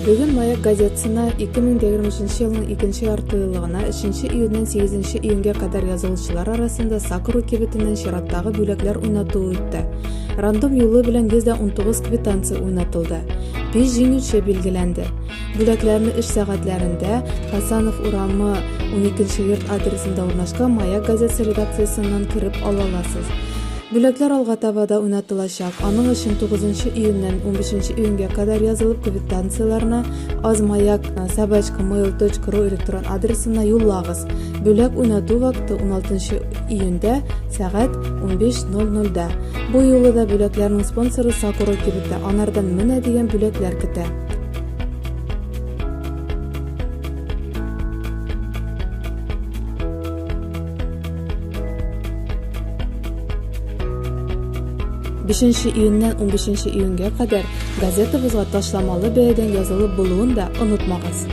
Бүгін Маяк газетсына 2023 yılın 2 артылығына 3 июннен 8 июнге қадар язылышылар арасында Сакуру кебетінен шираттағы бүләкләр уйнатуы үтті. Рандом юлы белән 119 квитанция уйнатылды. 5 җиңүче билгеләнде. Бүләкләрне эш сәгатьләрендә Хасанов урамы 12 йорт адресында урнашкан Маяк газетасы редакциясыннан кирип ала аласыз. Бүләкләр алга табада уйнатылачак. Аның өчен 9 июньнән 15 июньгә кадәр язылып квитанцияларны azmayak@mail.ru электрон адресына юллагыз. Бүләк уйнату вакыты 16 июньдә сәгать 15:00. Бу юлы да бүләкләрнең спонсоры Сакуру кибете. Анардан менә дигән бүләкләр көтә. июньнән 15 июньгә кадәр газетабызга ташламалы бәядән язылып булуын да онытмагыз.